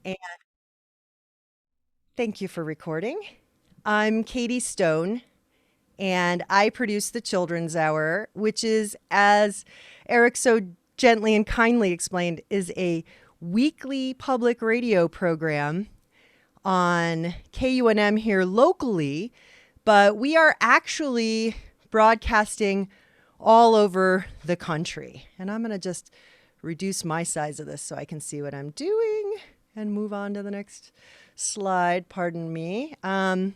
And thank you for recording. I'm Katie Stone, and I produce the Children's Hour, which is, as Eric so gently and kindly explained, is a weekly public radio program on KUNM here locally, but we are actually broadcasting all over the country. And I'm going to just reduce my size of this so I can see what I'm doing and move on to the next slide. Pardon me. And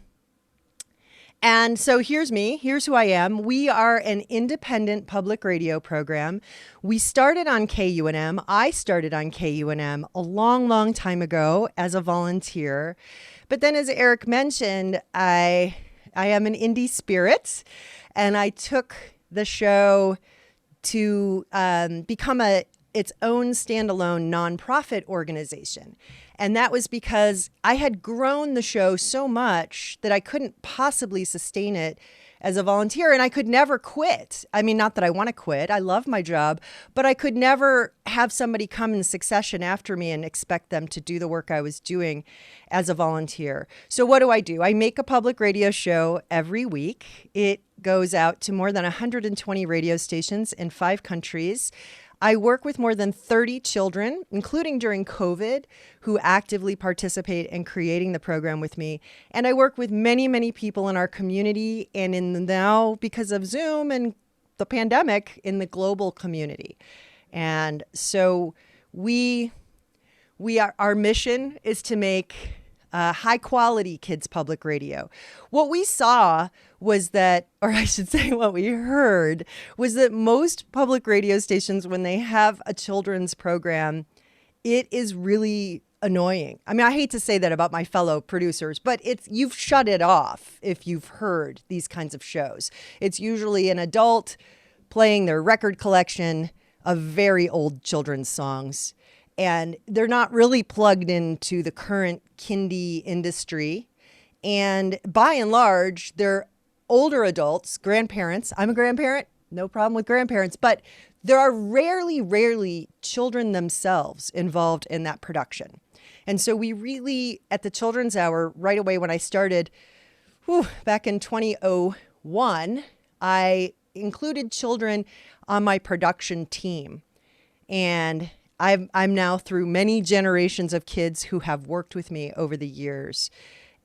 so here's me. Here's who I am. We are an independent public radio program. We started on KUNM. I started on KUNM a long, long time ago as a volunteer. But then, as Eric mentioned, I am an indie spirit, and I took the show to become its own standalone nonprofit organization. And that was because I had grown the show so much that I couldn't possibly sustain it as a volunteer, and I could never quit. I mean, not that I want to quit. I love my job, but I could never have somebody come in succession after me and expect them to do the work I was doing as a volunteer. So what do? I make a public radio show every week. It goes out to more than 120 radio stations in 5 countries. I work with more than 30 children, including during COVID, who actively participate in creating the program with me. And I work with many, many people in our community and now, because of Zoom and the pandemic, in the global community. And so our mission is to make high quality kids public radio. What we saw was that, or I should say what we heard, was that most public radio stations, when they have a children's program, it is really annoying. I mean, I hate to say that about my fellow producers, but you've shut it off if you've heard these kinds of shows. It's usually an adult playing their record collection of very old children's songs. And they're not really plugged into the current kindy industry. And by and large, they're older adults, grandparents. I'm a grandparent, no problem with grandparents. But there are rarely children themselves involved in that production. And so we really, at the Children's Hour, right away when I started, back in 2001, I included children on my production team. And I'm now through many generations of kids who have worked with me over the years.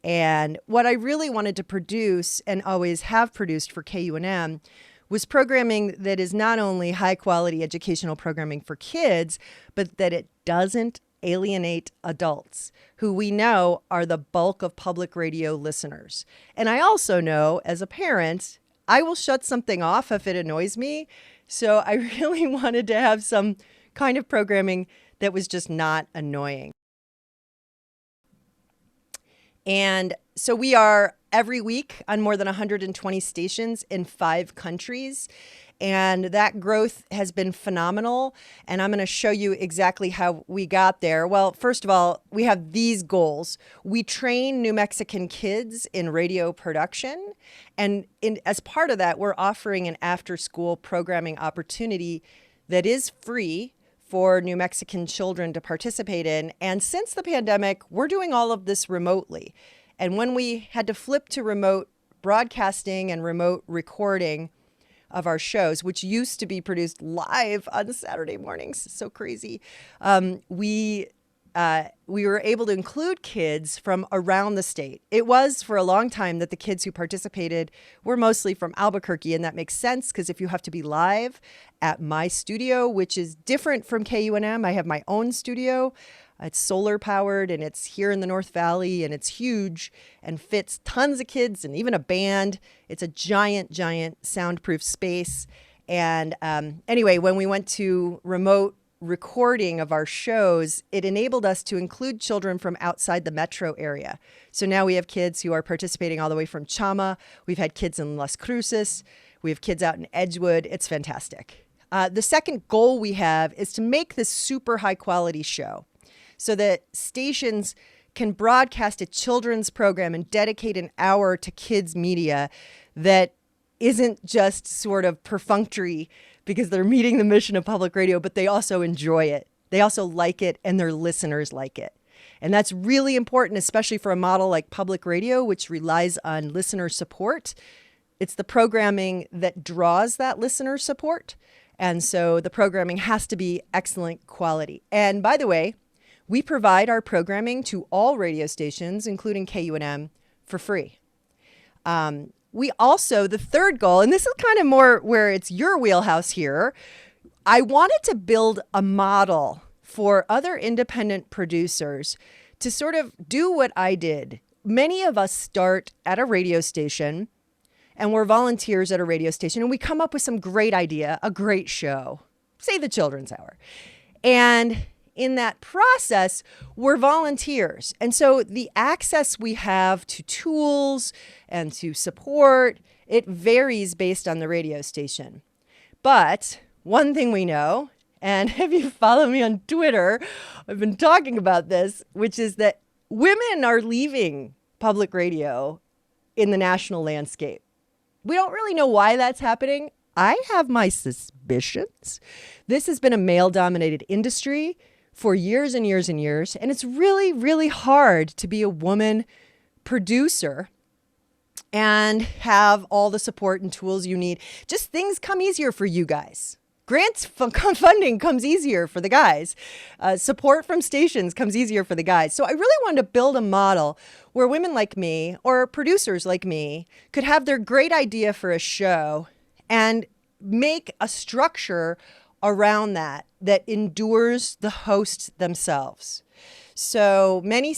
And what I really wanted to produce, and always have produced for KUNM, was programming that is not only high quality educational programming for kids, but that it doesn't alienate adults, who we know are the bulk of public radio listeners. And I also know, as a parent, I will shut something off if it annoys me. So I really wanted to have some kind of programming that was just not annoying. And so we are every week on more than 120 stations in 5 countries. And that growth has been phenomenal. And I'm going to show you exactly how we got there. Well, first of all, we have these goals. We train New Mexican kids in radio production. And as part of that, we're offering an after-school programming opportunity that is free for New Mexican children to participate in. And since the pandemic, we're doing all of this remotely. And when we had to flip to remote broadcasting and remote recording of our shows, which used to be produced live on Saturday mornings, so crazy, we were able to include kids from around the state. It was for a long time that the kids who participated were mostly from Albuquerque, and that makes sense because if you have to be live at my studio, which is different from KUNM, I have my own studio. It's solar powered and it's here in the North Valley and it's huge and fits tons of kids and even a band. It's a giant soundproof space. And anyway, when we went to remote recording of our shows, it enabled us to include children from outside the metro area. So now we have kids who are participating all the way from Chama. We've had kids in Las Cruces. We have kids out in Edgewood. It's fantastic. The second goal we have is to make this super high quality show so that stations can broadcast a children's program and dedicate an hour to kids media that isn't just sort of perfunctory because they're meeting the mission of public radio, but they also enjoy it. They also like it and their listeners like it. And that's really important, especially for a model like public radio, which relies on listener support. It's the programming that draws that listener support. And so the programming has to be excellent quality. And by the way, we provide our programming to all radio stations, including KUNM, for free. We also, the third goal, and this is kind of more where it's your wheelhouse here, I wanted to build a model for other independent producers to sort of do what I did. Many of us start at a radio station and we're volunteers at a radio station and we come up with some great idea, a great show, say the Children's Hour. And in that process, we're volunteers. And so the access we have to tools and to support, it varies based on the radio station. But one thing we know, and if you follow me on Twitter, I've been talking about this, which is that women are leaving public radio in the national landscape. We don't really know why that's happening. I have my suspicions. This has been a male-dominated industry for years and years and years, and it's really, really hard to be a woman producer and have all the support and tools you need. Just things come easier for you guys. Grants funding comes easier for the guys. Support from stations comes easier for the guys. So I really wanted to build a model where women like me or producers like me could have their great idea for a show and make a structure around that endures the hosts themselves. So many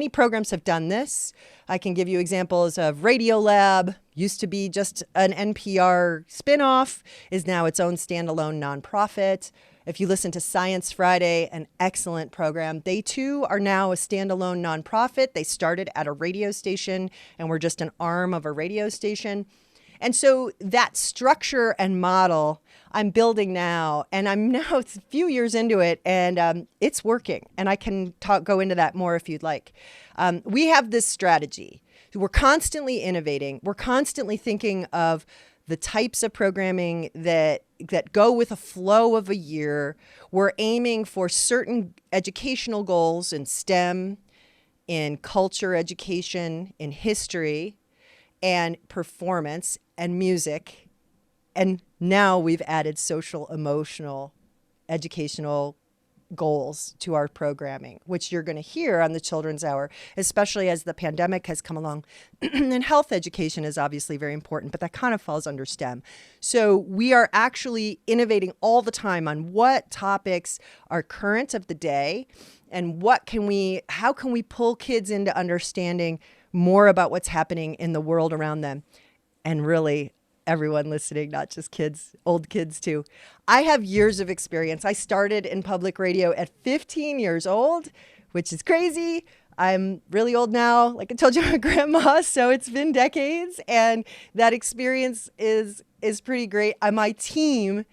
programs have done this. I can give you examples of Radiolab, used to be just an NPR spinoff, is now its own standalone nonprofit. If you listen to Science Friday, an excellent program, they too are now a standalone nonprofit. They started at a radio station and were just an arm of a radio station. And so that structure and model I'm building now, and I'm now a few years into it, and it's working. And I can go into that more if you'd like. We have this strategy. We're constantly innovating. We're constantly thinking of the types of programming that go with a flow of a year. We're aiming for certain educational goals in STEM, in culture education, in history, and performance, and music. And now we've added social, emotional, educational goals to our programming, which you're going to hear on the Children's Hour, especially as the pandemic has come along. And health education is obviously very important, but that kind of falls under STEM. So we are actually innovating all the time on what topics are current of the day and how can we pull kids into understanding more about what's happening in the world around them. And really, everyone listening, not just kids, old kids too. I have years of experience. I started in public radio at 15 years old, which is crazy. I'm really old now. Like I told you, I'm a grandma, so it's been decades. And that experience is pretty great. My team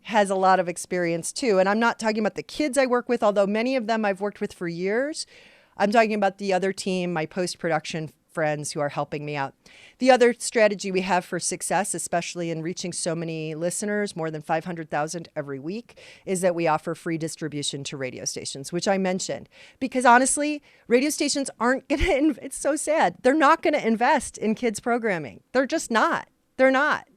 has a lot of experience too. And I'm not talking about the kids I work with, although many of them I've worked with for years. I'm talking about the other team, my post-production friends who are helping me out. The other strategy we have for success, especially in reaching so many listeners, more than 500,000 every week, is that we offer free distribution to radio stations, which I mentioned. Because honestly, radio stations aren't going to, it's so sad, they're not going to invest in kids programming. They're just not. They're not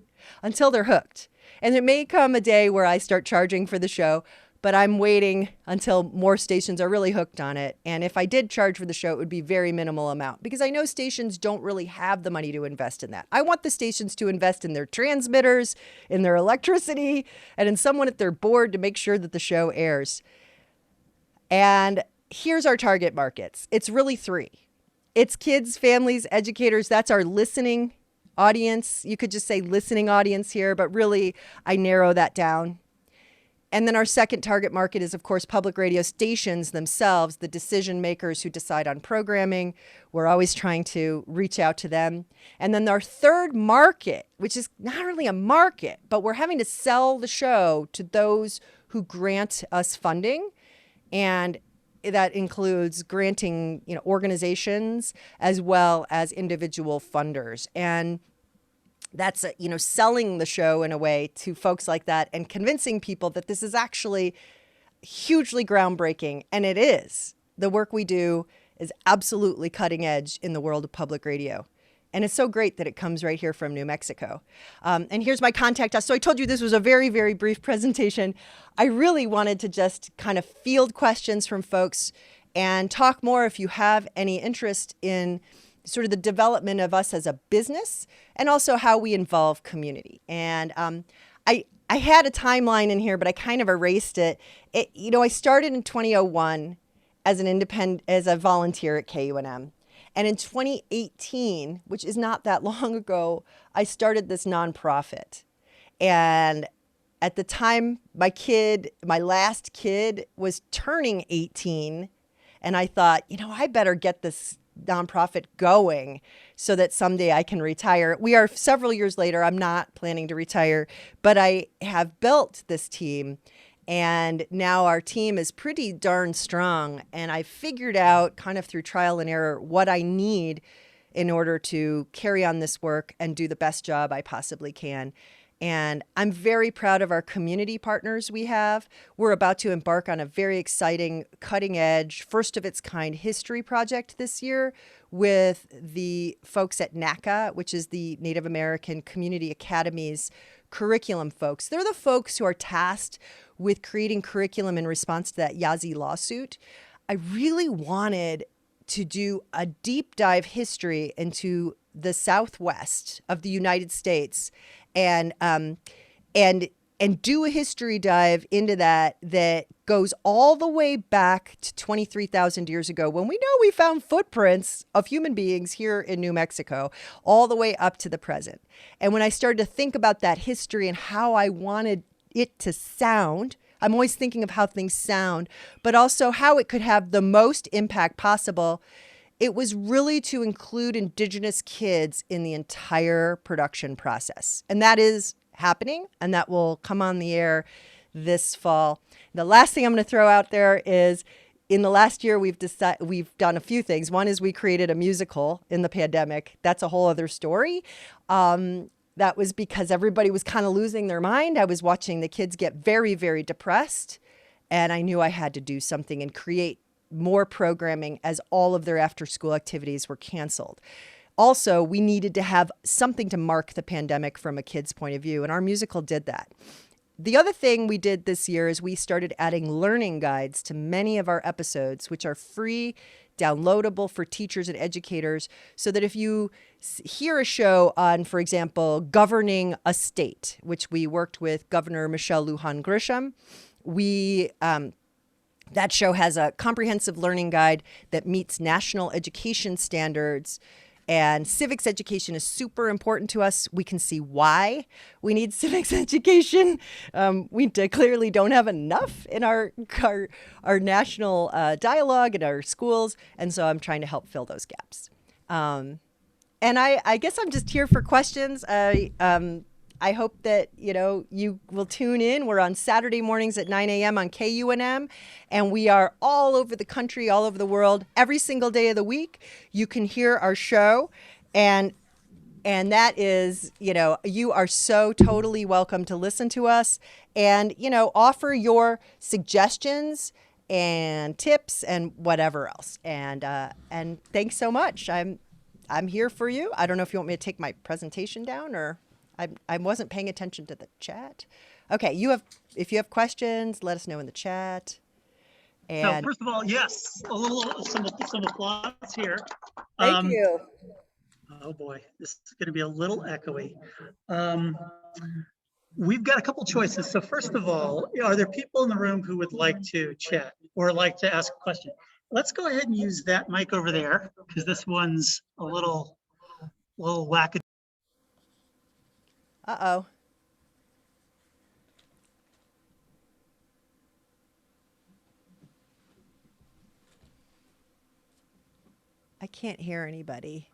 until they're hooked. And it may come a day where I start charging for the show, but I'm waiting until more stations are really hooked on it. And if I did charge for the show, it would be very minimal amount because I know stations don't really have the money to invest in that. I want the stations to invest in their transmitters, in their electricity, and in someone at their board to make sure that the show airs. And here's our target markets. It's really three. It's kids, families, educators. That's our listening audience. You could just say listening audience here, but really I narrow that down. And then our second target market is, of course, public radio stations themselves, the decision makers who decide on programming. We're always trying to reach out to them. And then our third market, which is not really a market, but we're having to sell the show to those who grant us funding. And that includes granting, organizations as well as individual funders. And that's, selling the show in a way to folks like that and convincing people that this is actually hugely groundbreaking. And it is. the work we do is absolutely cutting edge in the world of public radio. And it's so great that it comes right here from New Mexico. And here's my contact us. So I told you this was a very, very brief presentation. I really wanted to just kind of field questions from folks and talk more if you have any interest in sort of the development of us as a business and also how we involve community. And I had a timeline in here, but I kind of erased it. I started in 2001 as a volunteer at KUNM. And in 2018, which is not that long ago, I started this nonprofit. And at the time, my last kid was turning 18. And I thought, I better get this nonprofit going so that someday I can retire. We are several years later. I'm not planning to retire, but I have built this team. And now our team is pretty darn strong. And I figured out kind of through trial and error what I need in order to carry on this work and do the best job I possibly can. And I'm very proud of our community partners we have. We're about to embark on a very exciting, cutting edge, first of its kind history project this year with the folks at NACA, which is the Native American Community Academy's curriculum folks. They're the folks who are tasked with creating curriculum in response to that Yazzie lawsuit. I really wanted to do a deep dive history into the Southwest of the United States and do a history dive into that goes all the way back to 23,000 years ago when we know we found footprints of human beings here in New Mexico, all the way up to the present. And when I started to think about that history and how I wanted it to sound, I'm always thinking of how things sound, but also how it could have the most impact possible. It was really to include Indigenous kids in the entire production process. And that is happening, and that will come on the air this fall. The last thing I'm going to throw out there is in the last year, we've done a few things. One is we created a musical in the pandemic. That's a whole other story. That was because everybody was kind of losing their mind. I was watching the kids get very, very depressed, and I knew I had to do something and create more programming as all of their after-school activities were canceled. Also, we needed to have something to mark the pandemic from a kid's point of view, and our musical did that. The other thing we did this year is we started adding learning guides to many of our episodes, which are free, downloadable for teachers and educators, so that if you hear a show on, for example, governing a state, which we worked with Governor Michelle Lujan Grisham, that show has a comprehensive learning guide that meets national education standards. And civics education is super important to us. We can see why we need civics education. We clearly don't have enough in our national dialogue in our schools. And so I'm trying to help fill those gaps. And I guess I'm just here for questions. I hope that, you will tune in. We're on Saturday mornings at 9 a.m. on KUNM, and we are all over the country, all over the world, every single day of the week. You can hear our show, and that is, you are so totally welcome to listen to us and, offer your suggestions and tips and whatever else. And thanks so much. I'm here for you. I don't know if you want me to take my presentation down or... I wasn't paying attention to the chat. Okay, if you have questions, let us know in the chat. And so first of all, yes, some applause here. Thank you. Oh boy, this is going to be a little echoey. We've got a couple choices. So first of all, are there people in the room who would like to chat or like to ask a question? Let's go ahead and use that mic over there because this one's a little wacky. Uh-oh. I can't hear anybody.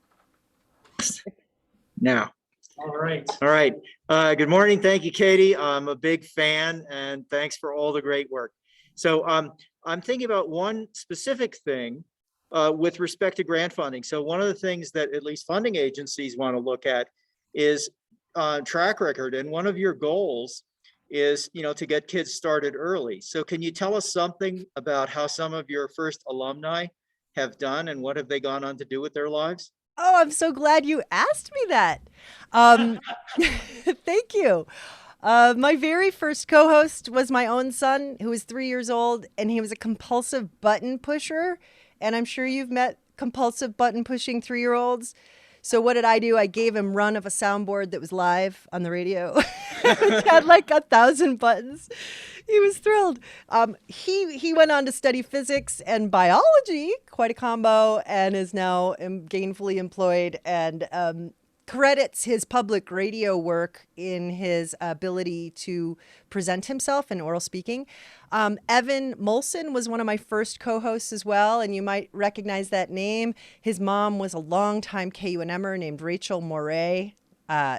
Now. All right. All right. Good morning. Thank you, Katie. I'm a big fan and thanks for all the great work. So I'm thinking about one specific thing with respect to grant funding. So one of the things that at least funding agencies want to look at is track record. And one of your goals is, to get kids started early. So can you tell us something about how some of your first alumni have done and what have they gone on to do with their lives? Oh, I'm so glad you asked me that. Um, Thank you. My very first co-host was my own son, who was 3 years old, and he was a compulsive button pusher. And I'm sure you've met compulsive button pushing 3-year-olds. So what did I do? I gave him run of a soundboard that was live on the radio. It had like 1,000 buttons. He was thrilled. He went on to study physics and biology, quite a combo, and is now gainfully employed and credits his public radio work in his ability to present himself in oral speaking. Evan Molson was one of my first co-hosts as well, and you might recognize that name. His mom was a longtime KUNMer named Rachel Moray.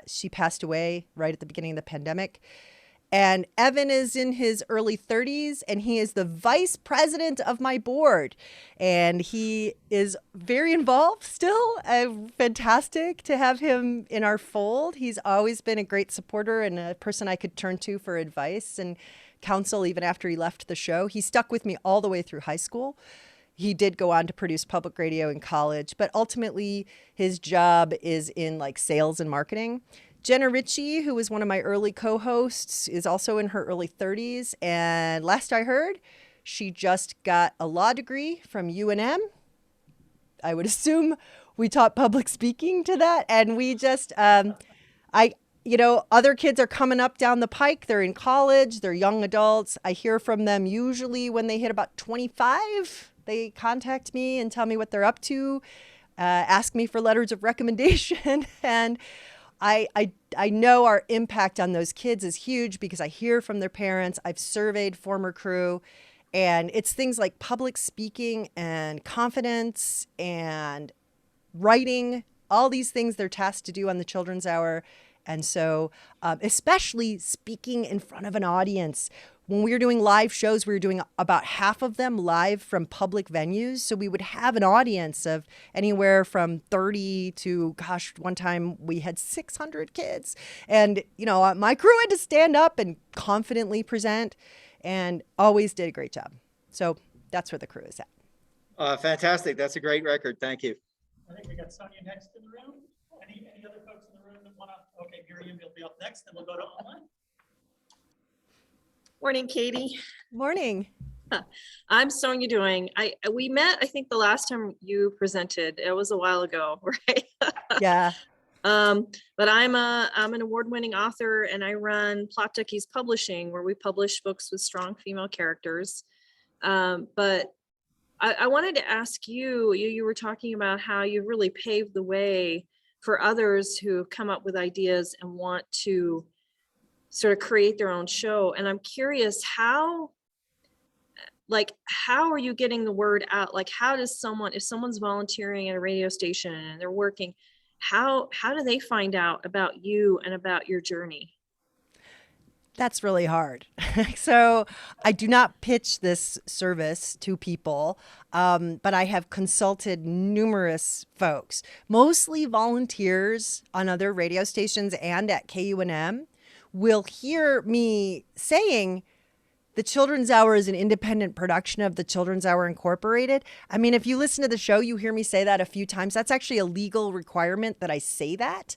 She passed away right at the beginning of the pandemic. And Evan is in his early 30s, and he is the vice president of my board. And he is very involved still. Fantastic to have him in our fold. He's always been a great supporter and a person I could turn to for advice and counsel even after he left the show. He stuck with me all the way through high school. He did go on to produce public radio in college, but ultimately his job is in like sales and marketing. Jenna Ritchie, who was one of my early co-hosts, is also in her early 30s. And last I heard, she just got a law degree from UNM. I would assume we taught public speaking to that. And we just, other kids are coming up down the pike. They're in college. They're young adults. I hear from them usually when they hit about 25. They contact me and tell me what they're up to, ask me for letters of recommendation. And I know our impact on those kids is huge because I hear from their parents. I've surveyed former crew, and it's things like public speaking and confidence and writing, all these things they're tasked to do on the Children's Hour. And so especially speaking in front of an audience. When we were doing live shows, we were doing about half of them live from public venues. So we would have an audience of anywhere from 30 to, one time we had 600 kids. And, my crew had to stand up and confidently present and always did a great job. So that's where the crew is at. Fantastic. That's a great record. Thank you. I think we got Sonia next in the room. Any other folks in the room that want to? Okay, Miriam, you'll be up next, then we'll go to online. Morning, Katie. Morning. I'm Sonia doing. We met, I think the last time you presented, it was a while ago, right? Yeah. But I'm an award-winning author, and I run Plot Duckies Publishing, where we publish books with strong female characters. But I wanted to ask you were talking about how you really paved the way for others who have come up with ideas and want to sort of create their own show. And I'm curious how are you getting the word out? Like, how does if someone's volunteering at a radio station and they're working, how do they find out about you and about your journey? That's really hard. So I do not pitch this service to people, but I have consulted numerous folks, mostly volunteers on other radio stations and at KUNM, will hear me saying the Children's Hour is an independent production of the Children's Hour Incorporated. I mean, if you listen to the show, you hear me say that a few times. That's actually a legal requirement that I say that.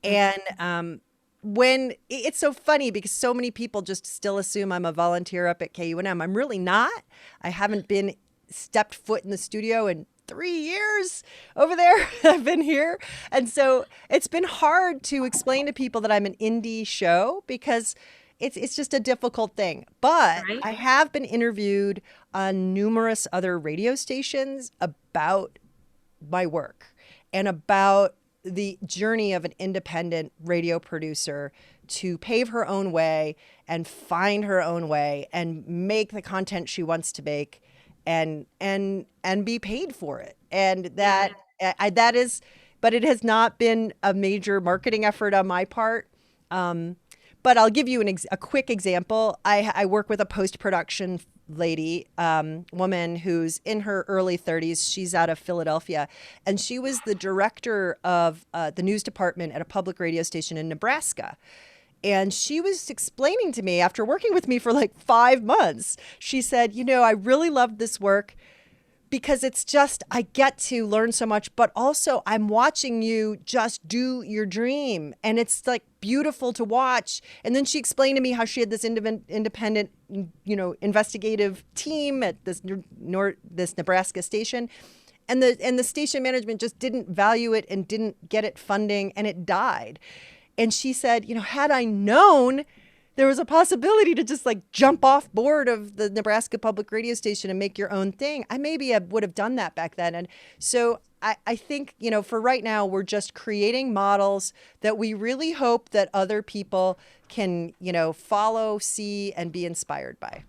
And when it's so funny because so many people just still assume I'm a volunteer up at KUNM. I'm really not. I haven't stepped foot in the studio in 3 years over there. I've been here. And so it's been hard to explain to people that I'm an indie show because it's just a difficult thing. But Right. I have been interviewed on numerous other radio stations about my work and about the journey of an independent radio producer to pave her own way and find her own way and make the content she wants to make and be paid for it. And that is, but it has not been a major marketing effort on my part. But I'll give you a quick example. I work with a post-production lady, woman who's in her early 30s. She's out of Philadelphia, and she was the director of the news department at a public radio station in Nebraska. And she was explaining to me after working with me for like 5 months, she said, I really loved this work because it's just, I get to learn so much, but also I'm watching you just do your dream. And it's like beautiful to watch. And then she explained to me how she had this independent, investigative team at this Nebraska station. And the station management just didn't value it and didn't get it funding, and it died. And she said, had I known there was a possibility to just like jump off board of the Nebraska public radio station and make your own thing, I would have done that back then. And so I think, for right now, we're just creating models that we really hope that other people can, follow, see, and be inspired by.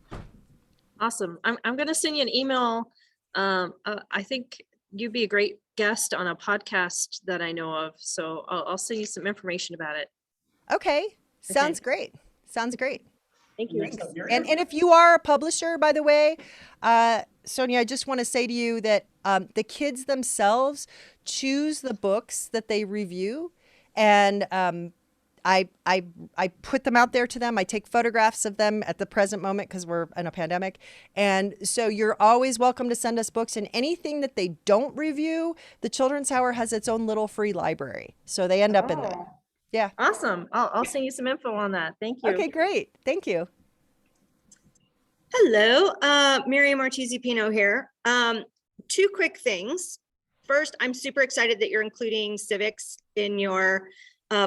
Awesome. I'm going to send you an email. I think you'd be a great guest on a podcast that I know of. So I'll send you some information about it. Okay. Sounds great. Sounds great. Thank you. And if you are a publisher, by the way, Sonia, I just want to say to you that the kids themselves choose the books that they review. And I put them out there to them. I take photographs of them at the present moment because we're in a pandemic. And so you're always welcome to send us books, and anything that they don't review, the Children's Hour has its own little free library. So they end up in there. Yeah. Awesome. I'll send you some info on that. Thank you. Okay, great. Thank you. Hello, Miriam Ortiz-Pino here. Two quick things. First, I'm super excited that you're including civics in your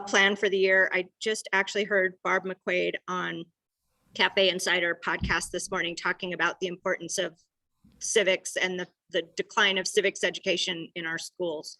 plan for the year. I just actually heard Barb McQuaid on Cafe Insider podcast this morning talking about the importance of civics and the decline of civics education in our schools.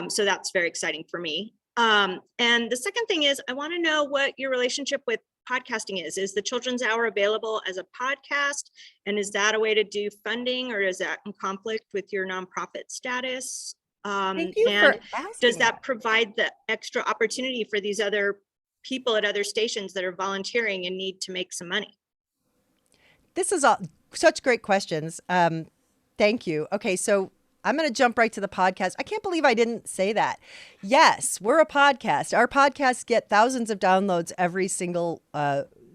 So that's very exciting for me. And the second thing is, I want to know what your relationship with podcasting is. Is the Children's Hour available as a podcast? And is that a way to do funding, or is that in conflict with your nonprofit status? Thank you and for asking. Does that provide the extra opportunity for these other people at other stations that are volunteering and need to make some money? This is such great questions. Thank you. Okay, so I'm going to jump right to the podcast. I can't believe I didn't say that. Yes, we're a podcast. Our podcasts get thousands of downloads every single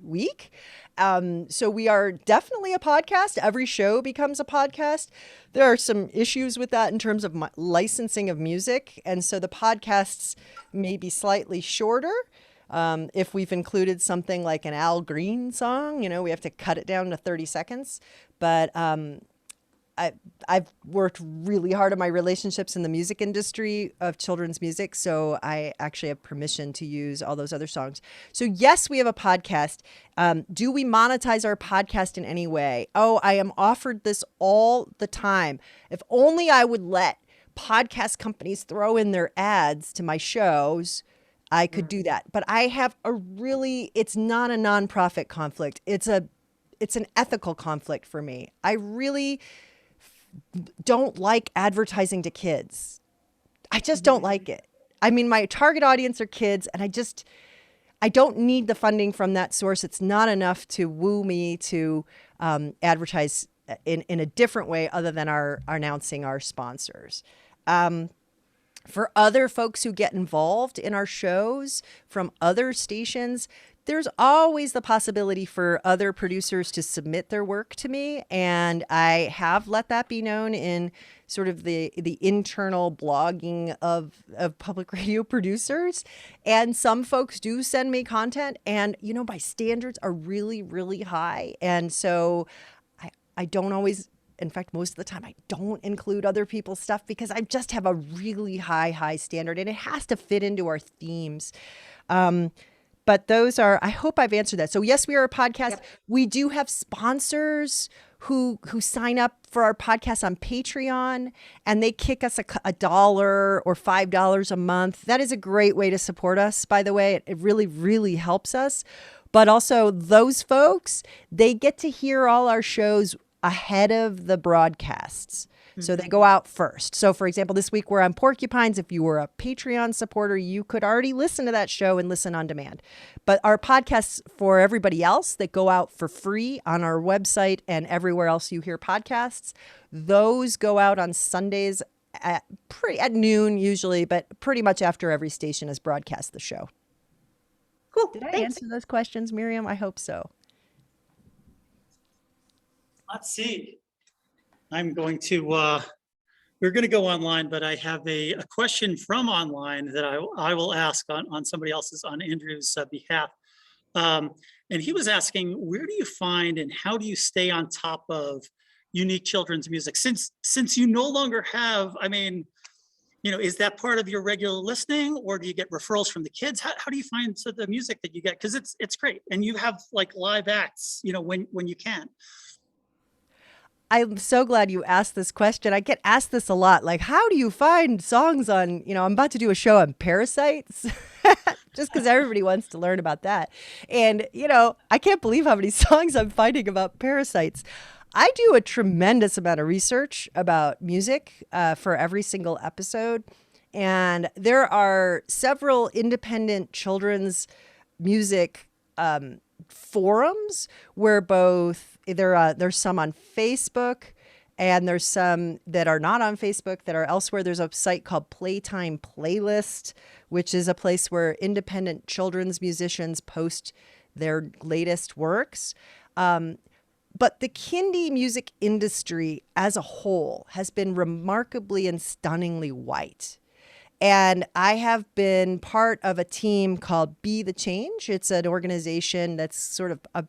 week. So we are definitely a podcast. Every show becomes a podcast. There are some issues with that in terms of licensing of music. And so the podcasts may be slightly shorter. If we've included something like an Al Green song, we have to cut it down to 30 seconds. But I've worked really hard on my relationships in the music industry of children's music. So I actually have permission to use all those other songs. So yes, we have a podcast. Do we monetize our podcast in any way? Oh, I am offered this all the time. If only I would let podcast companies throw in their ads to my shows, I could do that. But I have it's not a nonprofit conflict. It's an ethical conflict for me. I really don't like advertising to kids. I just don't like it. I mean, my target audience are kids, and I don't need the funding from that source. It's not enough to woo me to advertise in a different way other than our announcing our sponsors. For other folks who get involved in our shows from other stations, there's always the possibility for other producers to submit their work to me. And I have let that be known in sort of the internal blogging of public radio producers. And some folks do send me content, and, my standards are really, really high. And so I don't always, in fact, most of the time, I don't include other people's stuff because I just have a really high standard, and it has to fit into our themes. But I hope I've answered that. So yes, we are a podcast. Yep. We do have sponsors who sign up for our podcast on Patreon, and they kick us $1 or $5 a month. That is a great way to support us, by the way. It really, really helps us. But also those folks, they get to hear all our shows ahead of the broadcasts. So they go out first. So for example, this week we're on Porcupines. If you were a Patreon supporter, you could already listen to that show and listen on demand. But our podcasts for everybody else that go out for free on our website and everywhere else you hear podcasts, those go out on Sundays at noon usually, but pretty much after every station has broadcast the show. Cool, Did I thanks. answer those questions, Miriam? I hope so. Let's see. I'm going to, we're going to go online, but I have a question from online that I will ask on somebody else's, on Andrew's behalf. And he was asking, where do you find and how do you stay on top of unique children's music? Since you no longer have, I mean, you know, is that part of your regular listening, or do you get referrals from the kids? How do you find the music that you get? Because it's great, and you have like live acts, you know, when you can. I'm so glad you asked this question. I get asked this a lot. Like, how do you find songs on, I'm about to do a show on parasites just because everybody wants to learn about that. And, I can't believe how many songs I'm finding about parasites. I do a tremendous amount of research about music for every single episode. And there are several independent children's music forums where there's some on Facebook and there's some that are not on Facebook that are elsewhere. There's a site called Playtime Playlist, which is a place where independent children's musicians post their latest works. But the kindie music industry as a whole has been remarkably and stunningly white. And I have been part of a team called Be the Change. It's an organization that's sort of a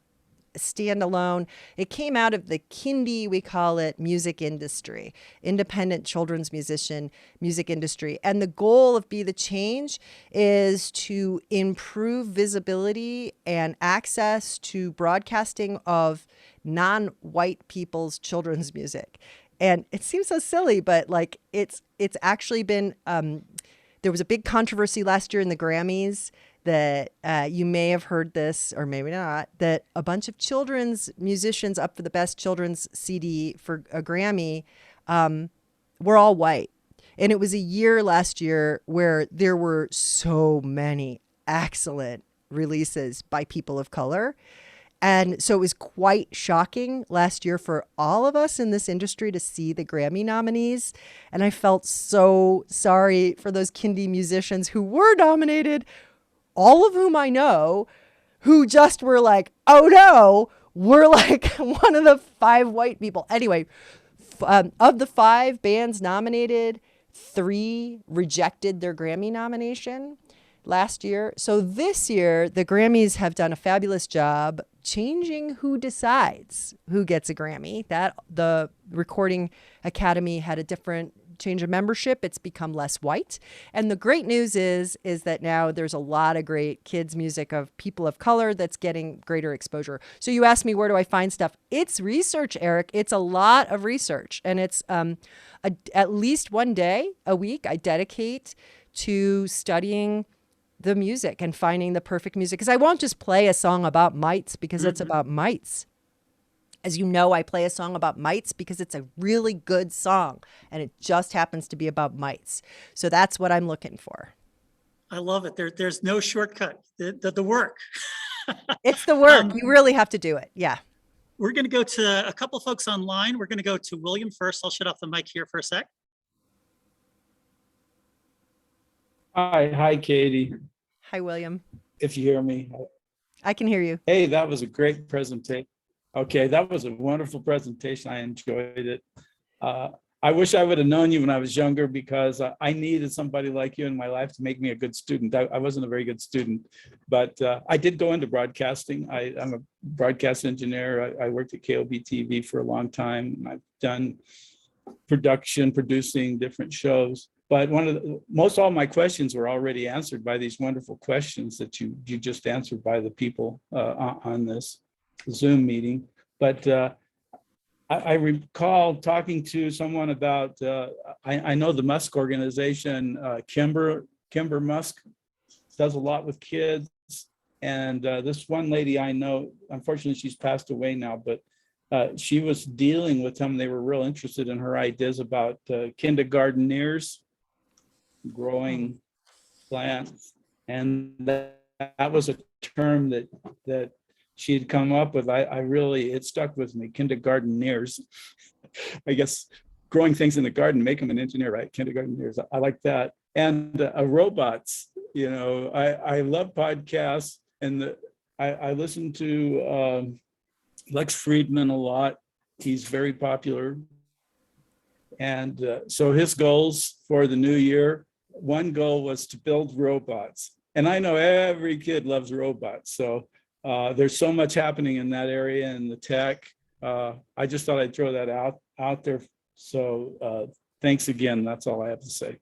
standalone. It came out of the kindie, we call it, music industry, independent children's musician music industry. And the goal of Be the Change is to improve visibility and access to broadcasting of non-white people's children's music. And it seems so silly, but like it's actually been, there was a big controversy last year in the Grammys that you may have heard this or maybe not, that a bunch of children's musicians up for the best children's CD for a Grammy were all white. And it was a year last year where there were so many excellent releases by people of color. And so it was quite shocking last year for all of us in this industry to see the Grammy nominees. And I felt so sorry for those kindie musicians who were nominated, all of whom I know, who just were like, oh no, we're like one of the 5 white people. Anyway, of the 5 bands nominated, 3 rejected their Grammy nomination last year. So this year, the Grammys have done a fabulous job changing who decides who gets a Grammy. That the Recording Academy had a different change of membership. It's become less white. And the great news is that now there's a lot of great kids music of people of color that's getting greater exposure. So you asked me, where do I find stuff? It's research, Eric. It's a lot of research. And it's at least one day a week I dedicate to studying the music and finding the perfect music. Because I won't just play a song about mites because it's about mites. As you know, I play a song about mites because it's a really good song and it just happens to be about mites. So that's what I'm looking for. I love it. There's no shortcut. The work. It's the work. You really have to do it. Yeah. We're going to go to a couple folks online. We're going to go to William first. I'll shut off the mic here for a sec. Hi, Katie. Hi, William. If you hear me. I can hear you. Hey, that was a great presentation. Okay, that was a wonderful presentation. I enjoyed it. I wish I would have known you when I was younger because I needed somebody like you in my life to make me a good student. I wasn't a very good student, but I did go into broadcasting. I'm a broadcast engineer. I worked at KOB TV for a long time. I've done producing different shows. But most all my questions were already answered by these wonderful questions that you just answered by the people on this Zoom meeting. But I recall talking to someone about, I know the Musk organization, Kimber Musk does a lot with kids. And this one lady I know, unfortunately, she's passed away now, but she was dealing with them. They were real interested in her ideas about kindergartners growing plants. And that was a term that she had come up with. It stuck with me, kindergartners. I guess growing things in the garden, make them an engineer, right? Kindergartners, I like that. And robots, I love podcasts. I listen to Lex Friedman a lot. He's very popular. And so his goals for the new year, one goal was to build robots. And I know every kid loves robots. So there's so much happening in that area and the tech. I just thought I'd throw that out there. So thanks again. That's all I have to say.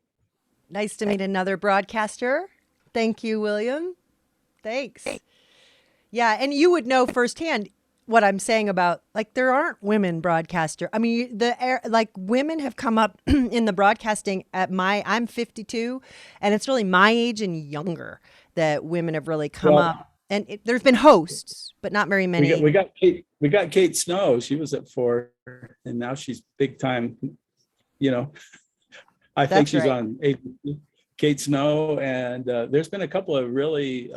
Nice to meet another broadcaster. Thank you, William. Thanks. Yeah, and you would know firsthand what I'm saying about, like, there aren't women broadcaster. I mean, women have come up in the broadcasting I'm 52, and it's really my age and younger that women have really come up. And there's been hosts, but not very many. We got Kate Snow. She was at 4, and now she's big time. I think she's right on ABC. Kate Snow, and there's been a couple of really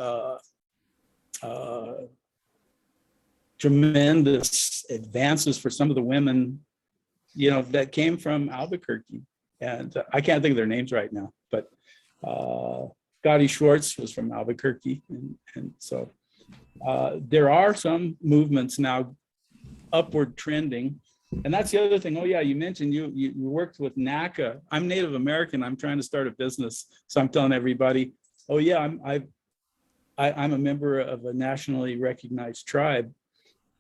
tremendous advances for some of the women, that came from Albuquerque. And I can't think of their names right now, but Scotty Schwartz was from Albuquerque. And so there are some movements now upward trending. And that's the other thing. Oh yeah, you mentioned you worked with NACA. I'm Native American. I'm trying to start a business. So I'm telling everybody, oh yeah, I'm a member of a nationally recognized tribe.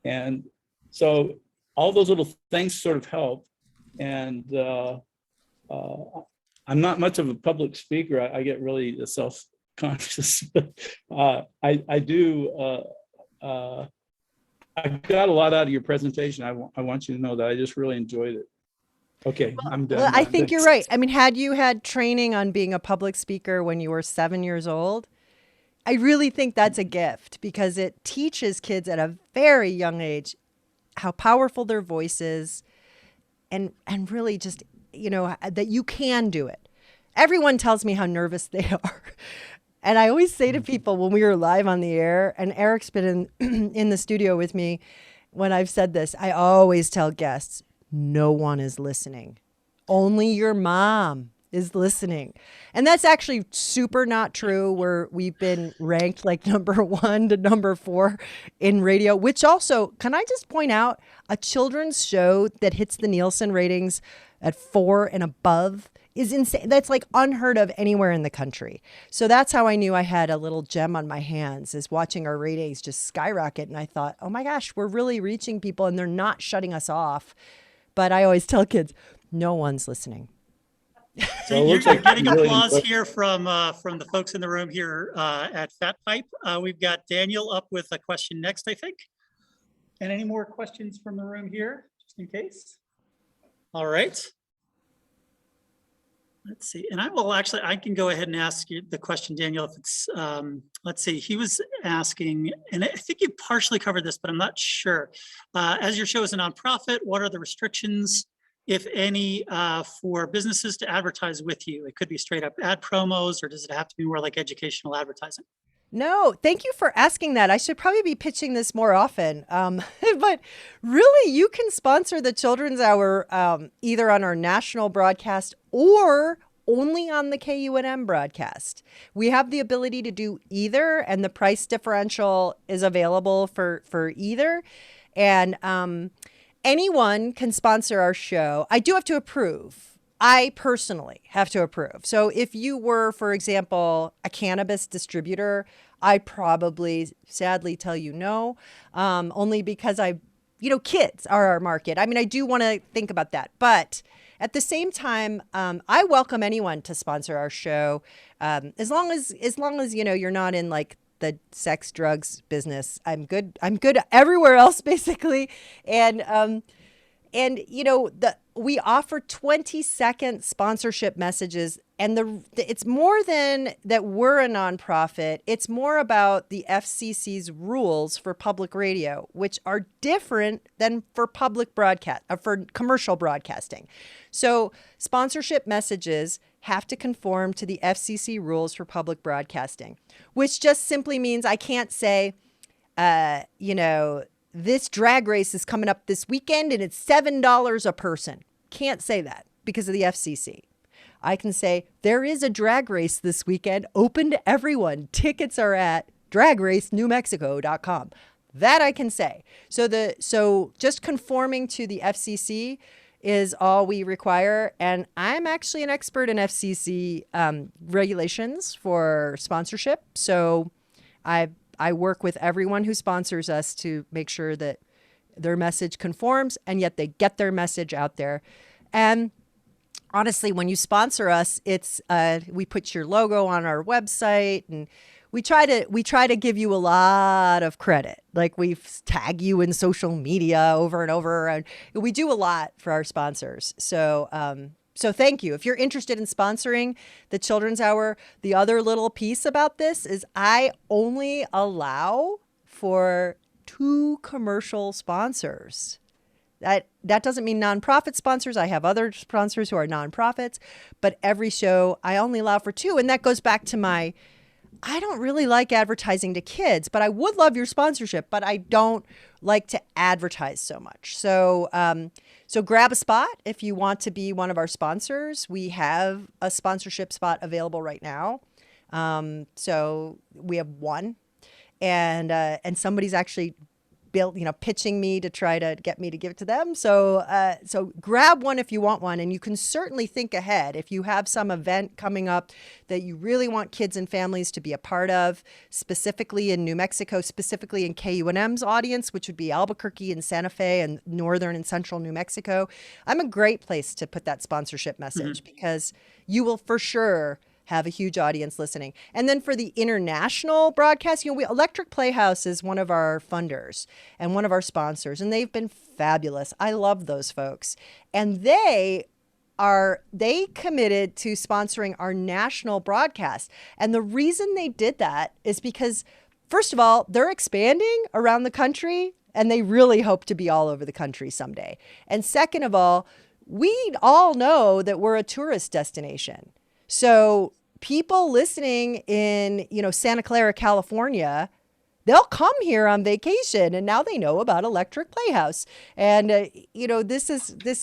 And so all those little things sort of help. And I'm not much of a public speaker. I get really self-conscious. I do. I got a lot out of your presentation. I want you to know that I just really enjoyed it. Okay, I'm done. Well, I think you're right. I mean, had you had training on being a public speaker when you were 7 years old, I really think that's a gift, because it teaches kids at a very young age how powerful their voice is, and really just, that you can do it. Everyone tells me how nervous they are. And I always say to people when we were live on the air, and Eric's been in the studio with me when I've said this, I always tell guests, no one is listening. Only your mom is listening. And that's actually super not true, where we've been ranked like number 1 to number 4 in radio, which also, can I just point out, a children's show that hits the Nielsen ratings at 4 and above is insane. That's like unheard of anywhere in the country. So that's how I knew I had a little gem on my hands, is watching our ratings just skyrocket. And I thought, oh my gosh, we're really reaching people and they're not shutting us off. But I always tell kids, no one's listening. So you're getting applause here from the folks in the room here at FatPipe. We've got Daniel up with a question next, I think. And any more questions from the room here, just in case? All right. Let's see, and I can go ahead and ask you the question, Daniel, if it's, let's see, he was asking, and I think you partially covered this, but I'm not sure. As your show is a nonprofit, what are the restrictions, if any, for businesses to advertise with you? It could be straight up ad promos, or does it have to be more like educational advertising? No, thank you for asking that. I should probably be pitching this more often. But really, you can sponsor the Children's Hour either on our national broadcast or only on the KUNM broadcast. We have the ability to do either, and the price differential is available for either. And anyone can sponsor our show. I do have to approve. I personally have to approve. So if you were, for example, a cannabis distributor, I'd probably sadly tell you no, only because kids are our market. I mean, I do want to think about that. But at the same time, I welcome anyone to sponsor our show, as long as you're not in like the sex, drugs business. I'm good everywhere else, basically. And we offer 20-second sponsorship messages, and it's more than that we're a nonprofit. It's more about the FCC's rules for public radio, which are different than for public broadcast, for commercial broadcasting. So sponsorship messages have to conform to the FCC rules for public broadcasting, which just simply means I can't say, this drag race is coming up this weekend and it's $7 a person. Can't say that because of the FCC. I can say there is a drag race this weekend, open to everyone. Tickets are at dragracenewmexico.com. That I can say. So just conforming to the FCC is all we require. And I'm actually an expert in FCC regulations for sponsorship. So I work with everyone who sponsors us to make sure that their message conforms and yet they get their message out there. And honestly, when you sponsor us, it's we put your logo on our website, and we try to give you a lot of credit. Like we tag you in social media over and over, and we do a lot for our sponsors. So thank you. If you're interested in sponsoring the Children's Hour, the other little piece about this is I only allow for 2 commercial sponsors. That doesn't mean nonprofit sponsors. I have other sponsors who are nonprofits, but every show I only allow for 2. And that goes back to I don't really like advertising to kids, but I would love your sponsorship, but I don't like to advertise so much. So grab a spot if you want to be one of our sponsors. We have a sponsorship spot available right now. So we have one, and somebody's actually pitching me to try to get me to give it to them. So grab one if you want one, and you can certainly think ahead. If you have some event coming up that you really want kids and families to be a part of, specifically in New Mexico, specifically in KUNM's audience, which would be Albuquerque and Santa Fe and northern and central New Mexico, I'm a great place to put that sponsorship message because you will for sure have a huge audience listening. And then for the international broadcast, Electric Playhouse is one of our funders and one of our sponsors, and they've been fabulous. I love those folks. And they committed to sponsoring our national broadcast. And the reason they did that is because, first of all, they're expanding around the country, and they really hope to be all over the country someday. And second of all, we all know that we're a tourist destination. So people listening in, Santa Clara, California, they'll come here on vacation, and now they know about Electric Playhouse. And, this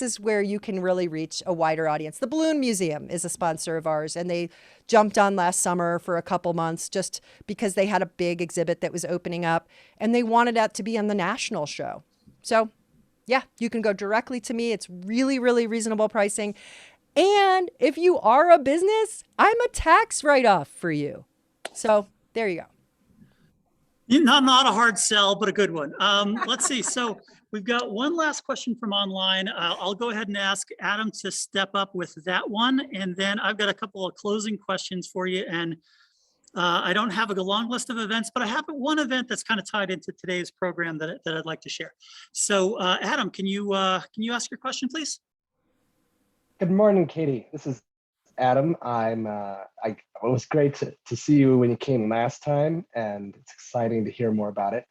is where you can really reach a wider audience. The Balloon Museum is a sponsor of ours, and they jumped on last summer for a couple months just because they had a big exhibit that was opening up, and they wanted that to be on the national show. So, yeah, you can go directly to me. It's really, really reasonable pricing. And if you are a business, I'm a tax write-off for you. So there you go. Not a hard sell, but a good one. Let's see. So we've got one last question from online. I'll go ahead and ask Adam to step up with that one. And then I've got a couple of closing questions for you. And I don't have a long list of events, but I have one event that's kind of tied into today's program that I'd like to share. So Adam, can you ask your question, please? Good morning, Katie. This is Adam. It was great to see you when you came last time, and it's exciting to hear more about it.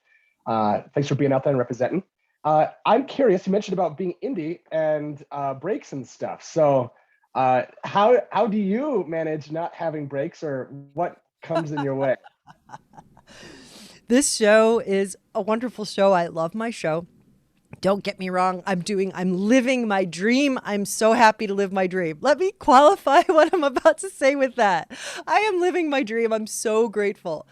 Thanks for being out there and representing. I'm curious, you mentioned about being indie and breaks and stuff. So how do you manage not having breaks, or what comes in your way? This show is a wonderful show. I love my show. Don't get me wrong. I'm living my dream. I'm so happy to live my dream. Let me qualify what I'm about to say with that. I am living my dream. I'm so grateful.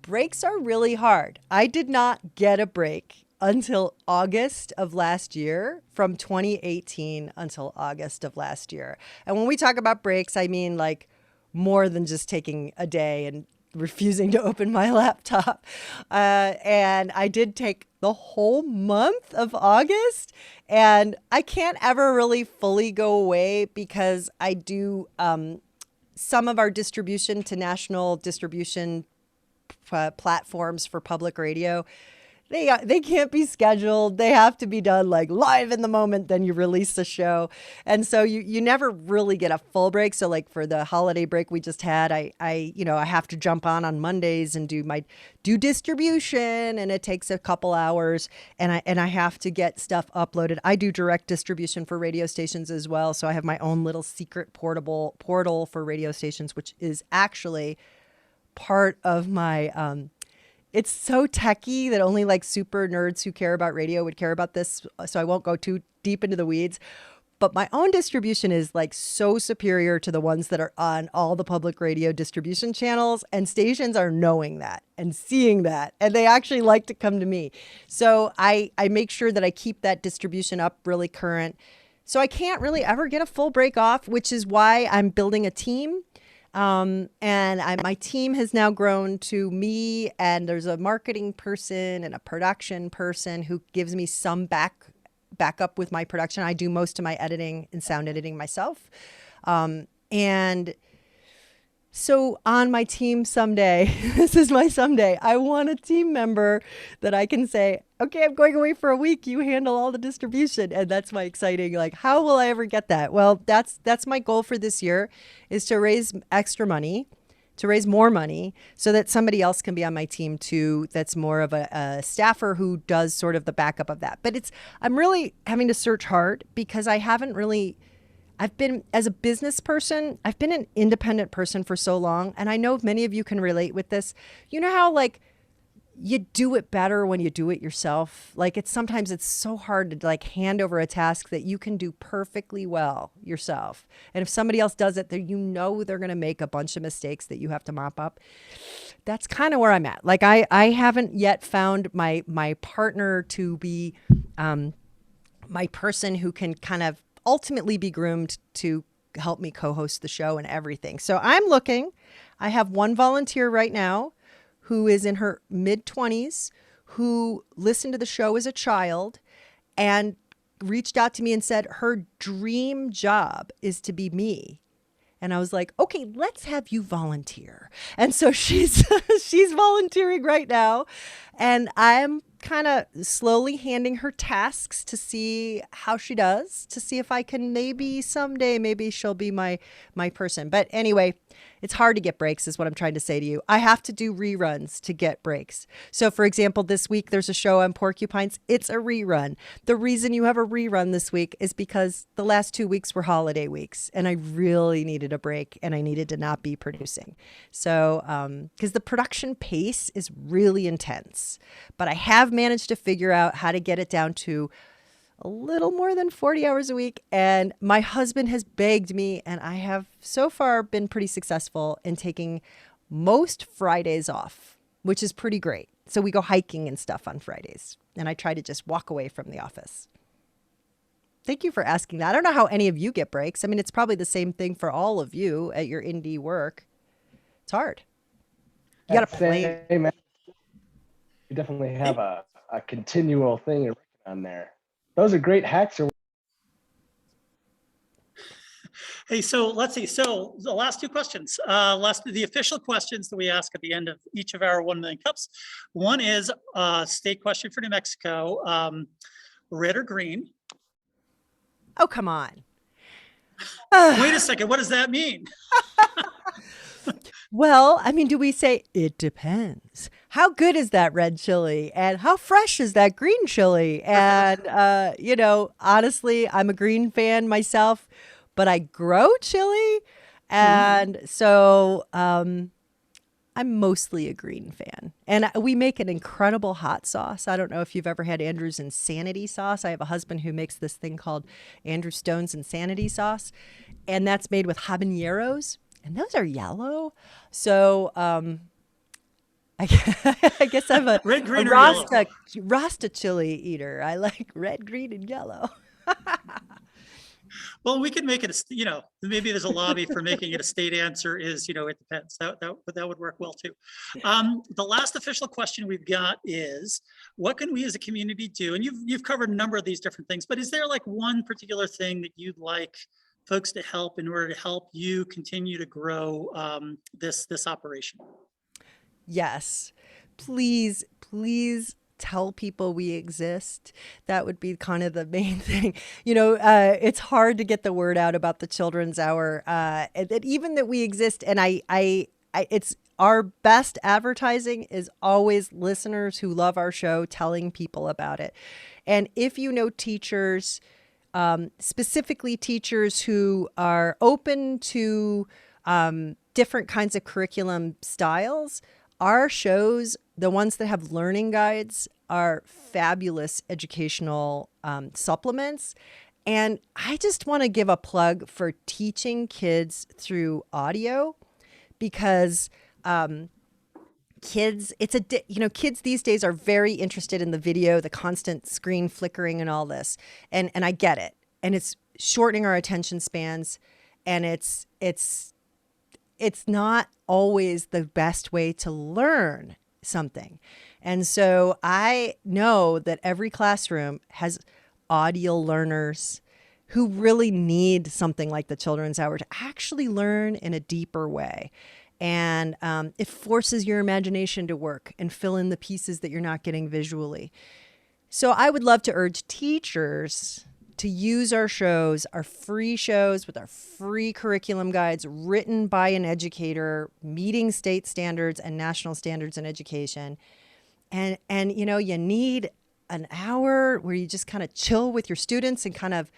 Breaks are really hard. I did not get a break until August of last year, from 2018 until August of last year. And when we talk about breaks, I mean like more than just taking a day and refusing to open my laptop. And I did take the whole month of August, and I can't ever really fully go away because I do some of our distribution to national distribution platforms for public radio. They can't be scheduled. They have to be done like live in the moment. Then you release the show. And so you never really get a full break. So like for the holiday break we just had, I have to jump on Mondays and do distribution, and it takes a couple hours, and I have to get stuff uploaded. I do direct distribution for radio stations as well. So I have my own little secret portable portal for radio stations, which is actually part of my, it's so techy that only like super nerds who care about radio would care about this. So I won't go too deep into the weeds. but my own distribution is like so superior to the ones that are on all the public radio distribution channels, and stations are knowing that and seeing that, and they actually like to come to me. So I make sure that I keep that distribution up really current. So I can't really ever get a full break off, which is why I'm building a team. My team has now grown to me, and there's a marketing person and a production person who gives me some backup with my production. I do most of my editing and sound editing myself. And so on my team someday, this is my someday, I want a team member that I can say, okay, I'm going away for a week. You handle all the distribution. And that's my exciting, like, how will I ever get that? Well, that's my goal for this year, is to raise extra money, to raise more money so that somebody else can be on my team too. That's more of a staffer who does sort of the backup of that. But I'm really having to search hard because I've been, as a business person, I've been an independent person for so long. And I know many of you can relate with this. You know how like you do it better when you do it yourself? Like sometimes it's so hard to like hand over a task that you can do perfectly well yourself. And if somebody else does it, you know they're going to make a bunch of mistakes that you have to mop up. That's kind of where I'm at. Like I haven't yet found my partner to be my person who can kind of ultimately be groomed to help me co-host the show and everything. So I'm looking. I have one volunteer right now who is in her mid-20s, who listened to the show as a child and reached out to me and said her dream job is to be me. And I was like, okay, let's have you volunteer. And so she's volunteering right now. And I'm kind of slowly handing her tasks to see how she does, to see if I can maybe someday, maybe she'll be my person. But anyway, it's hard to get breaks is what I'm trying to say to you. I have to do reruns to get breaks. So for example, this week there's a show on porcupines. It's a rerun. The reason you have a rerun this week is because the last 2 weeks were holiday weeks and I really needed a break and I needed to not be producing. So, because the production pace is really intense, but I have managed to figure out how to get it down to a little more than 40 hours a week. And my husband has begged me, and I have so far been pretty successful in taking most Fridays off, which is pretty great. So we go hiking and stuff on Fridays, and I try to just walk away from the office. Thank you for asking that. I don't know how any of you get breaks. I mean, it's probably the same thing for all of you at your indie work. It's hard. You got to play. Same. You definitely have a continual thing you're working on there. Those are great hacks. Hey, so let's see. So the last two questions, the official questions that we ask at the end of each of our 1 million cups. One is a state question for New Mexico, red or green? Oh, come on. Wait a second. What does that mean? Well, I mean, do we say it depends? How good is that red chili? And how fresh is that green chili? And, honestly, I'm a green fan myself, but I grow chili. And so I'm mostly a green fan. And we make an incredible hot sauce. I don't know if you've ever had Andrew's Insanity sauce. I have a husband who makes this thing called Andrew Stone's Insanity sauce. And that's made with habaneros. And those are yellow. So I guess I'm a, red, green, a or Rasta chili eater. I like red, green, and yellow. Well, we can make it, maybe there's a lobby for making it a state answer is, it depends. That would work well too. The last official question we've got is, what can we as a community do? And you've covered a number of these different things, but is there like one particular thing that you'd like folks to help in order to help you continue to grow this operation? Yes, please tell people we exist. That would be kind of the main thing. It's hard to get the word out about the Children's Hour, and even that we exist. And it's our best advertising is always listeners who love our show telling people about it. And if you know teachers, specifically teachers who are open to different kinds of curriculum styles, our shows, the ones that have learning guides, are fabulous educational supplements. And I just want to give a plug for teaching kids through audio because kids, kids these days are very interested in the video, the constant screen flickering and all this. And I get it. And it's shortening our attention spans, and it's not always the best way to learn something. And so I know that every classroom has audio learners who really need something like the Children's Hour to actually learn in a deeper way. And it forces your imagination to work and fill in the pieces that you're not getting visually. So I would love to urge teachers to use our shows, our free shows with our free curriculum guides written by an educator, meeting state standards and national standards in education. And you need an hour where you just kind of chill with your students and kind of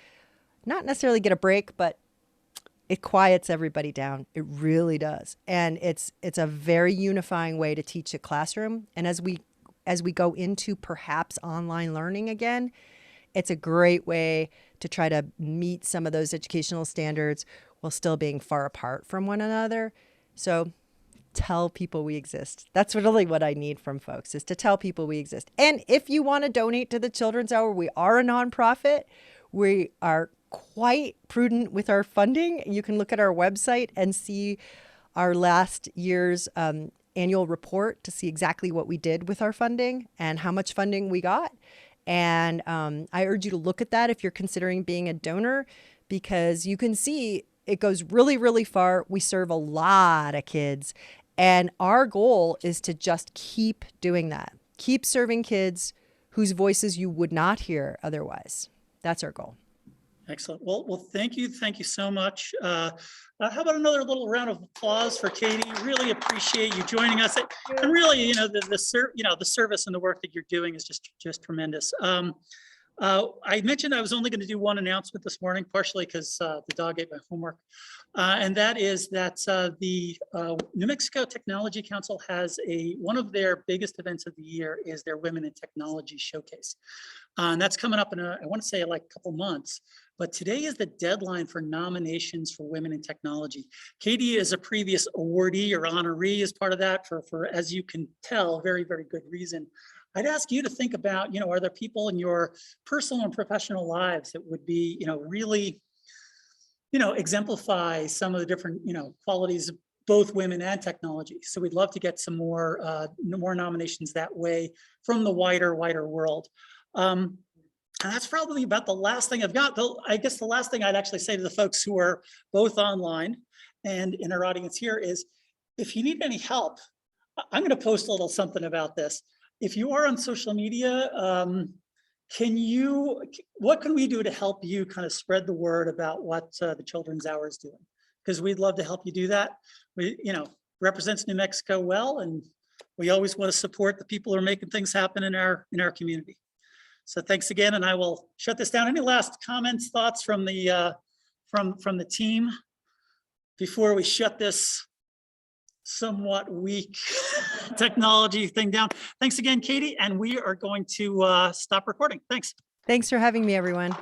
not necessarily get a break, but it quiets everybody down. It really does. And it's a very unifying way to teach a classroom. And as we go into perhaps online learning again, it's a great way to try to meet some of those educational standards while still being far apart from one another. So tell people we exist. That's really what I need from folks, is to tell people we exist. And if you want to donate to the Children's Hour, we are a nonprofit. We are quite prudent with our funding. You can look at our website and see our last year's annual report to see exactly what we did with our funding and how much funding we got. And I urge you to look at that if you're considering being a donor, because you can see it goes really, really far. We serve a lot of kids. And our goal is to just keep doing that. Keep serving kids whose voices you would not hear otherwise. That's our goal. Excellent. Well, thank you. Thank you so much. How about another little round of applause for Katie? Really appreciate you joining us. And really, the service and the work that you're doing is just tremendous. I mentioned I was only going to do one announcement this morning, partially because the dog ate my homework. And that is that the New Mexico Technology Council has one of their biggest events of the year is their Women in Technology Showcase. And that's coming up in I want to say like a couple months. But today is the deadline for nominations for Women in Technology. Katie is a previous awardee or honoree as part of that for, as you can tell, very, very good reason. I'd ask you to think about, are there people in your personal and professional lives that would be, really, exemplify some of the different, qualities of both women and technology. So we'd love to get some more nominations that way from the wider world. And that's probably about the last thing I've got. Though I guess the last thing I'd actually say to the folks who are both online and in our audience here is, if you need any help, I'm going to post a little something about this. If you are on social media, what can we do to help you kind of spread the word about what the Children's Hour is doing? Because we'd love to help you do that. We, represents New Mexico well, and we always want to support the people who are making things happen in our community. So thanks again, and I will shut this down. Any last comments, thoughts from the from the team before we shut this somewhat weak technology thing down? Thanks again, Katie, and we are going to stop recording. Thanks. Thanks for having me, everyone.